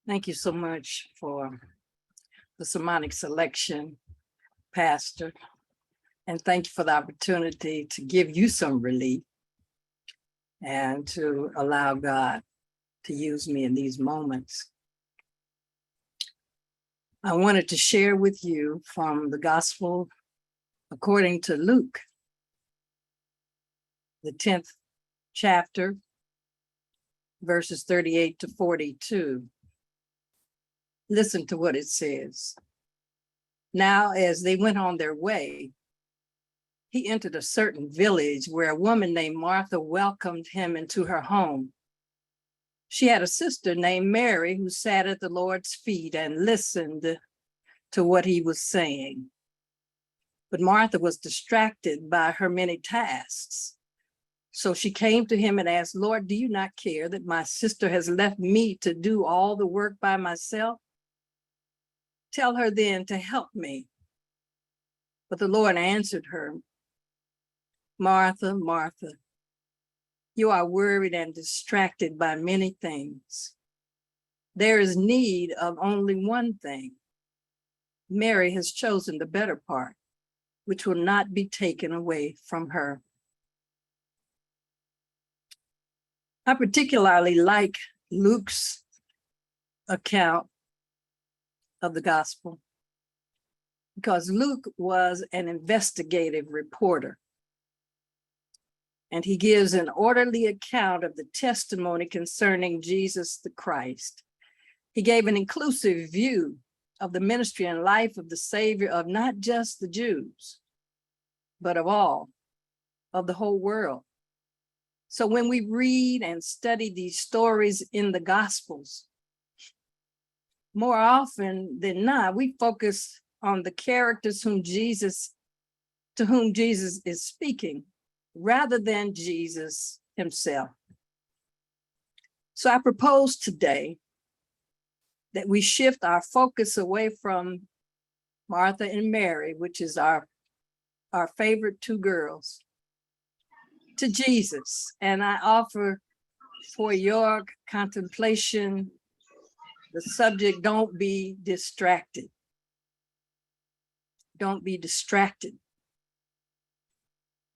Thank you so much for the sermonic selection, Pastor. And thank you for the opportunity to give you some relief and to allow God to use me in these moments. I wanted to share with you from the Gospel according to Luke, the 10th chapter, verses 38 to 42. Listen to what it says. Now, as they went on their way, he entered a certain village where a woman named Martha welcomed him into her home. She had a sister named Mary who sat at the Lord's feet and listened to what he was saying. But Martha was distracted by her many tasks. So she came to him and asked, Lord, do you not care that my sister has left me to do all the work by myself? Tell her then to help me. But the Lord answered her, Martha, Martha, you are worried and distracted by many things. There is need of only one thing. Mary has chosen the better part, which will not be taken away from her. I particularly like Luke's account of the gospel because Luke was an investigative reporter. And he gives an orderly account of the testimony concerning Jesus the Christ. He gave an inclusive view of the ministry and life of the Savior of not just the Jews, but of all, of the whole world. So when we read and study these stories in the Gospels, more often than not, we focus on the characters to whom Jesus is speaking, rather than Jesus himself. So I propose today that we shift our focus away from Martha and Mary, which is our favorite two girls, to Jesus. And I offer for your contemplation the subject, don't be distracted. Don't be distracted.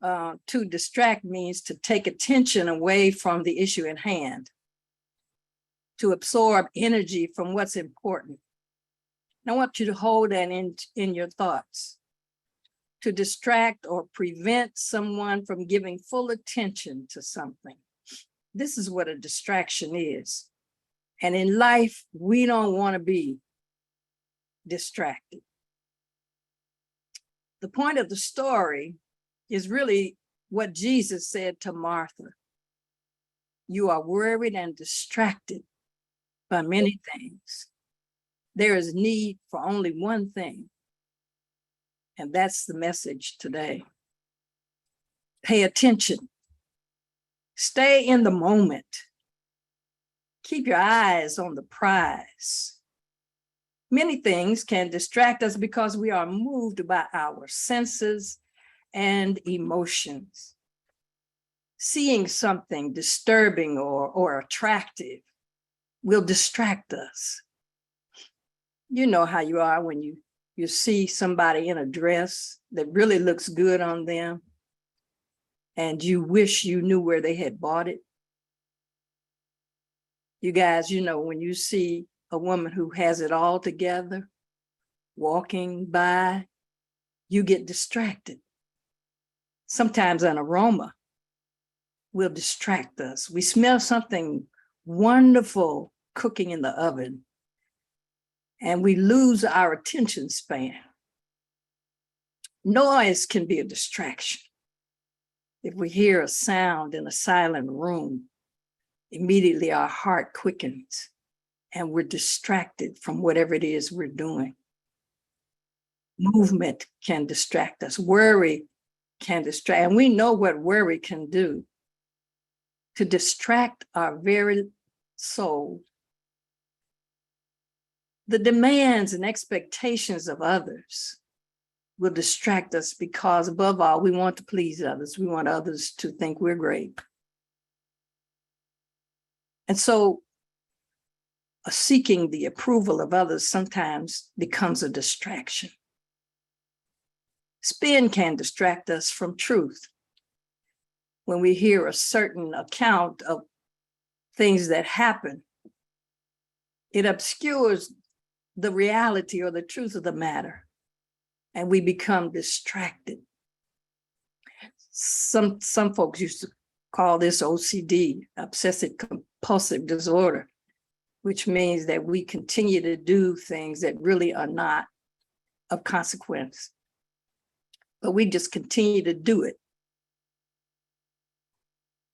To distract means to take attention away from the issue at hand, to absorb energy from what's important. And I want you to hold that in your thoughts. To distract or prevent someone from giving full attention to something. This is what a distraction is. And in life, we don't want to be distracted. The point of the story is really what Jesus said to Martha. You are worried and distracted by many things. There is need for only one thing. And that's the message today. Pay attention. Stay in the moment. Keep your eyes on the prize. Many things can distract us because we are moved by our senses and emotions. Seeing something disturbing or attractive will distract us. You know how you are when you see somebody in a dress that really looks good on them and you wish you knew where they had bought it. You guys, you know, when you see a woman who has it all together walking by, you get distracted. Sometimes an aroma will distract us. We smell something wonderful cooking in the oven and we lose our attention span. Noise can be a distraction. If we hear a sound in a silent room, immediately our heart quickens and we're distracted from whatever it is we're doing. Movement can distract us. Worry can distract. And we know what worry can do to distract our very soul. The demands and expectations of others will distract us because, above all, we want to please others. We want others to think we're great. And so seeking the approval of others sometimes becomes a distraction. Spin can distract us from truth. When we hear a certain account of things that happen, it obscures the reality or the truth of the matter, and we become distracted. Some folks used to call this OCD, obsessive compulsive disorder, which means that we continue to do things that really are not of consequence, but we just continue to do it.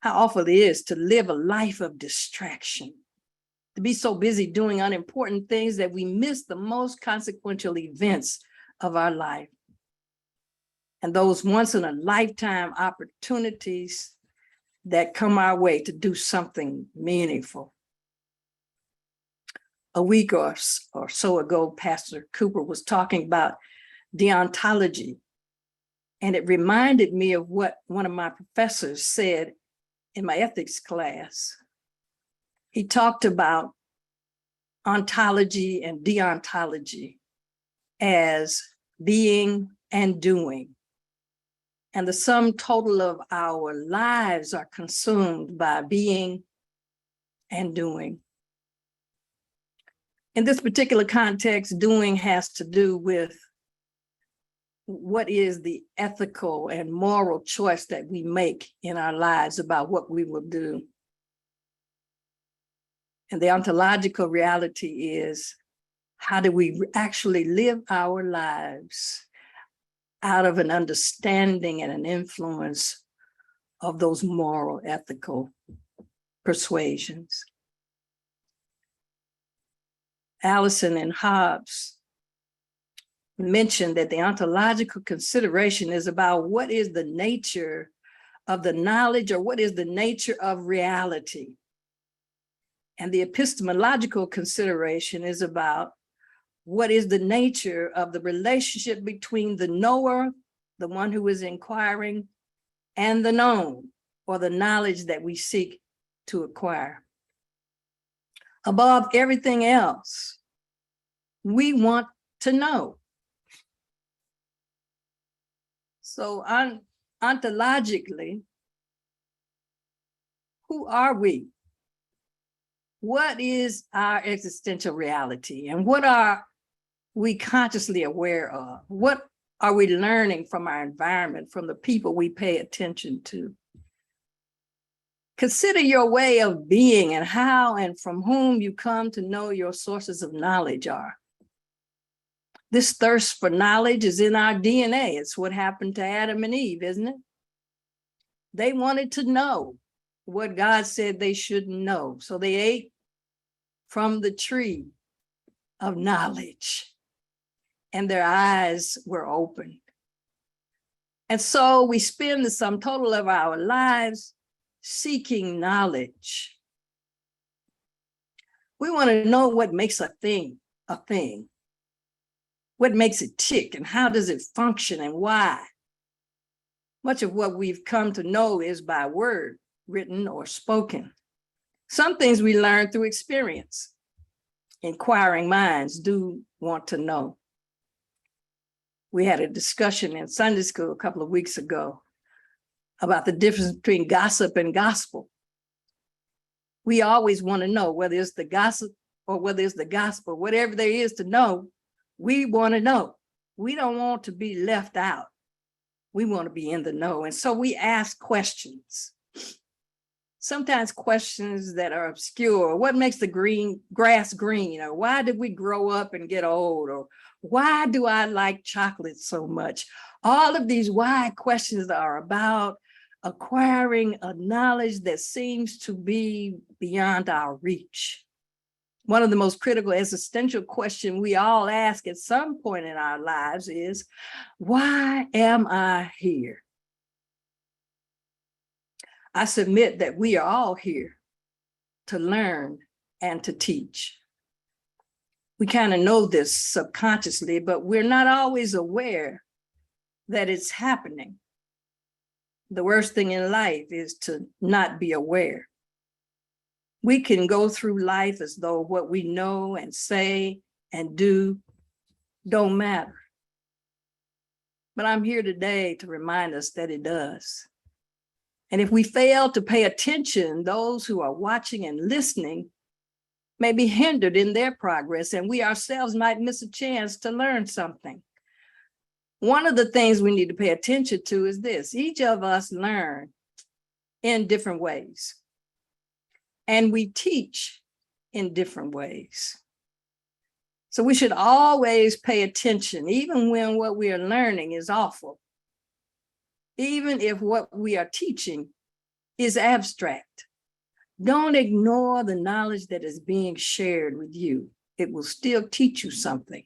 How awful it is to live a life of distraction, to be so busy doing unimportant things that we miss the most consequential events of our life and those once in a lifetime opportunities that come our way to do something meaningful. A week or so ago, Pastor Cooper was talking about deontology, and it reminded me of what one of my professors said in my ethics class. He talked about ontology and deontology as being and doing. And the sum total of our lives are consumed by being and doing. In this particular context, doing has to do with what is the ethical and moral choice that we make in our lives about what we will do. And the ontological reality is, how do we actually live our lives out of an understanding and an influence of those moral, ethical persuasions? Allison and Hobbes mentioned that the ontological consideration is about what is the nature of the knowledge, or what is the nature of reality. And the epistemological consideration is about what is the nature of the relationship between the knower, the one who is inquiring, and the known, or the knowledge that we seek to acquire. Above everything else, we want to know. So ontologically, who are we? What is our existential reality? And what are we consciously aware of? What are we learning from our environment, from the people we pay attention to? Consider your way of being and how and from whom you come to know your sources of knowledge are. This thirst for knowledge is in our DNA. It's what happened to Adam and Eve, isn't it? They wanted to know what God said they shouldn't know. So they ate from the tree of knowledge, and their eyes were opened. And so we spend the sum total of our lives seeking knowledge. We want to know what makes a thing a thing. What makes it tick, and how does it function, and why? Much of what we've come to know is by word, written or spoken. Some things we learn through experience. Inquiring minds do want to know. We had a discussion in Sunday school a couple of weeks ago about the difference between gossip and gospel. We always want to know whether it's the gossip or whether it's the gospel. Whatever there is to know, we want to know. We don't want to be left out. We want to be in the know. And so we ask questions. Sometimes questions that are obscure. What makes the grass green? Or why did we grow up and get old? Or why do I like chocolate so much? All of these why questions are about acquiring a knowledge that seems to be beyond our reach. One of the most critical existential questions we all ask at some point in our lives is, why am I here? I submit that we are all here to learn and to teach. We kind of know this subconsciously, but we're not always aware that it's happening. The worst thing in life is to not be aware. We can go through life as though what we know and say and do don't matter. But I'm here today to remind us that it does. And if we fail to pay attention, those who are watching and listening may be hindered in their progress, and we ourselves might miss a chance to learn something. One of the things we need to pay attention to is this: each of us learn in different ways, and we teach in different ways. So we should always pay attention, even when what we are learning is awful, even if what we are teaching is abstract. Don't ignore the knowledge that is being shared with you. It will still teach you something.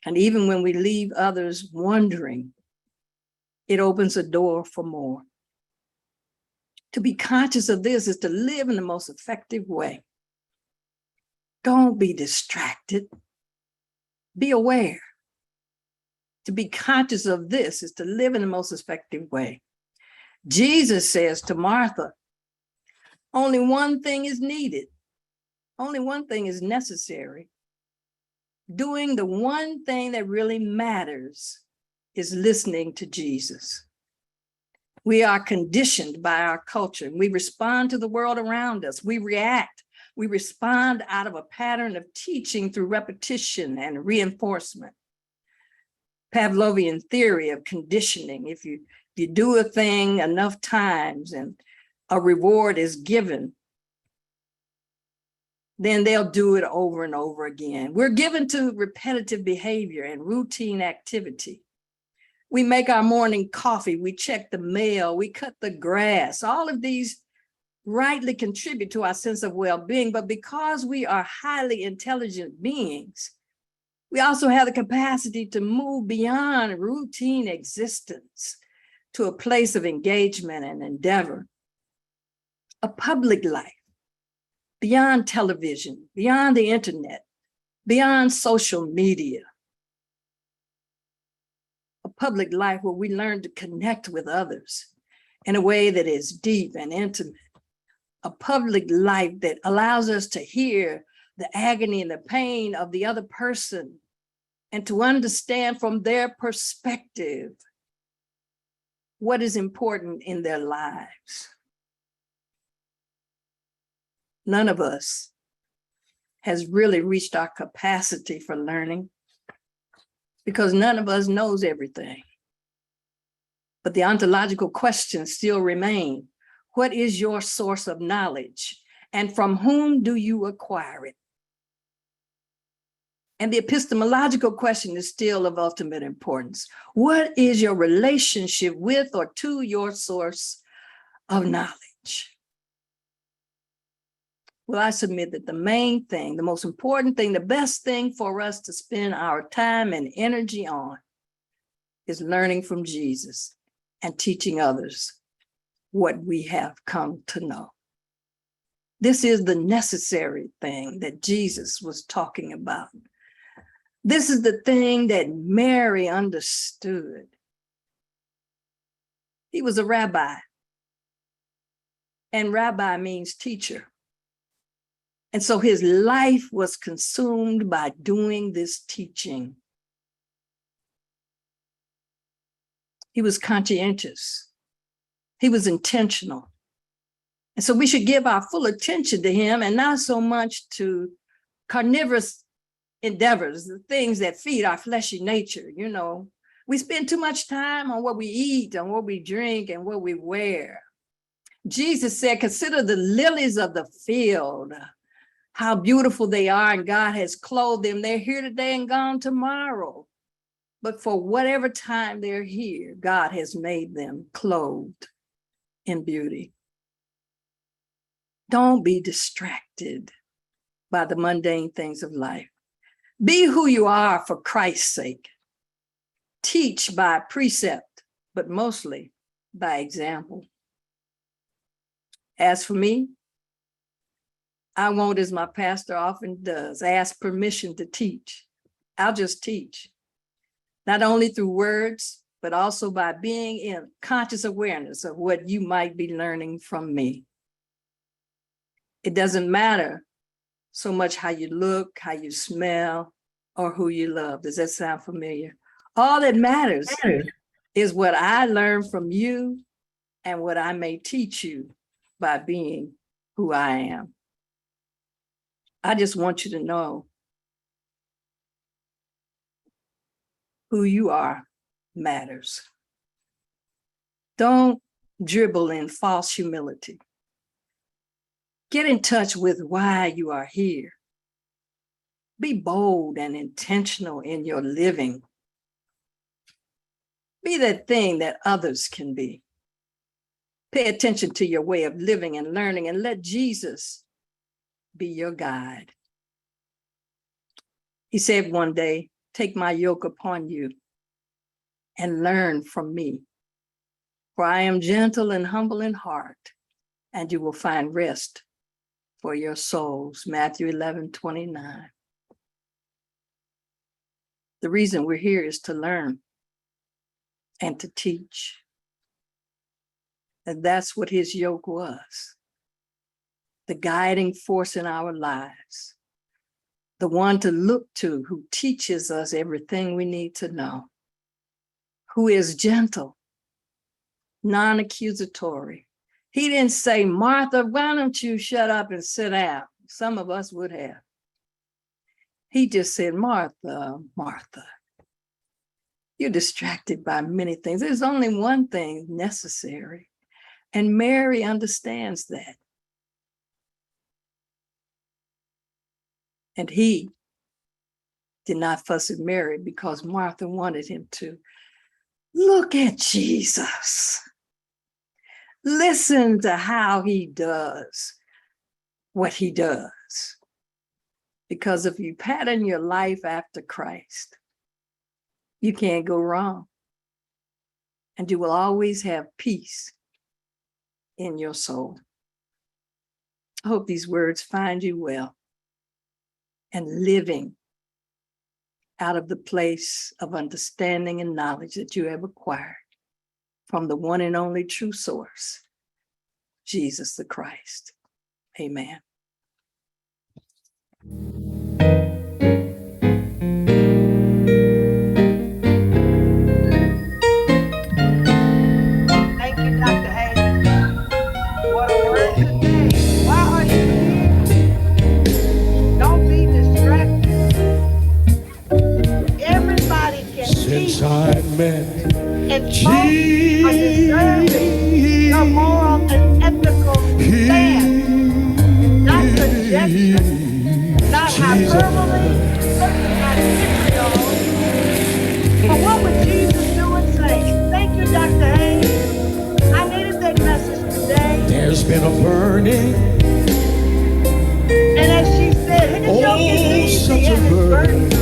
And even when we leave others wondering, it opens a door for more. To be conscious of this is to live in the most effective way. Don't be distracted. Be aware. To be conscious of this is to live in the most effective way. Jesus says to Martha, only one thing is needed. Only one thing is necessary. Doing the one thing that really matters is listening to Jesus. We are conditioned by our culture. We respond to the world around us. We react. We respond out of a pattern of teaching through repetition and reinforcement. Pavlovian theory of conditioning. If you do a thing enough times and a reward is given, then they'll do it over and over again. We're given to repetitive behavior and routine activity. We make our morning coffee, we check the mail, we cut the grass. All of these rightly contribute to our sense of well-being, but because we are highly intelligent beings, we also have the capacity to move beyond routine existence to a place of engagement and endeavor, a public life, beyond television, beyond the internet, beyond social media, a public life where we learn to connect with others in a way that is deep and intimate, a public life that allows us to hear the agony and the pain of the other person and to understand from their perspective what is important in their lives. None of us has really reached our capacity for learning because none of us knows everything. But the ontological questions still remain. What is your source of knowledge? And from whom do you acquire it? And the epistemological question is still of ultimate importance. What is your relationship with or to your source of knowledge? Well, I submit that the main thing, the most important thing, the best thing for us to spend our time and energy on is learning from Jesus and teaching others what we have come to know. This is the necessary thing that Jesus was talking about. This is the thing that Mary understood. He was a rabbi, and rabbi means teacher. And so his life was consumed by doing this teaching. He was conscientious. He was intentional. And so we should give our full attention to him and not so much to carnivorous endeavors, the things that feed our fleshy nature. You know, we spend too much time on what we eat, on what we drink, and what we wear. Jesus said, consider the lilies of the field, how beautiful they are, and God has clothed them. They're here today and gone tomorrow. But for whatever time they're here, God has made them clothed in beauty. Don't be distracted by the mundane things of life. Be who you are for Christ's sake. Teach by precept, but mostly by example. As for me, I won't, as my pastor often does, ask permission to teach. I'll just teach, not only through words, but also by being in conscious awareness of what you might be learning from me. It doesn't matter so much how you look, how you smell, or who you love. Does that sound familiar? All that matters is what I learned from you and what I may teach you by being who I am. I just want you to know who you are matters. Don't dribble in false humility. Get in touch with why you are here. Be bold and intentional in your living. Be that thing that others can be. Pay attention to your way of living and learning, and let Jesus be your guide. He said one day, "Take my yoke upon you and learn from me. For I am gentle and humble in heart, and you will find rest for your souls." Matthew 11:29. The reason we're here is to learn and to teach. And that's what his yoke was. The guiding force in our lives. The one to look to, who teaches us everything we need to know. Who is gentle, non-accusatory. He didn't say, "Martha, why don't you shut up and sit down?" Some of us would have. He just said, "Martha, Martha, you're distracted by many things. There's only one thing necessary." And Mary understands that. And he did not fuss at Mary because Martha wanted him to. Look at Jesus. Listen to how he does what he does. Because if you pattern your life after Christ, you can't go wrong. And you will always have peace in your soul. I hope these words find you well and living out of the place of understanding and knowledge that you have acquired from the one and only true source, Jesus the Christ. Amen. Thank you, Dr. Hayes. What a word today. Why are you here? Don't be distracted. Everybody can Since teach, I met and folks are deserving your moral and ethical stand. Not conjecture, not hyperbole, certainly not vitriol. But what would Jesus do and say? Thank you, Dr. Hayes. I needed that message today. there's been a burning, And as she said, his yoke is easy such a and his burden burden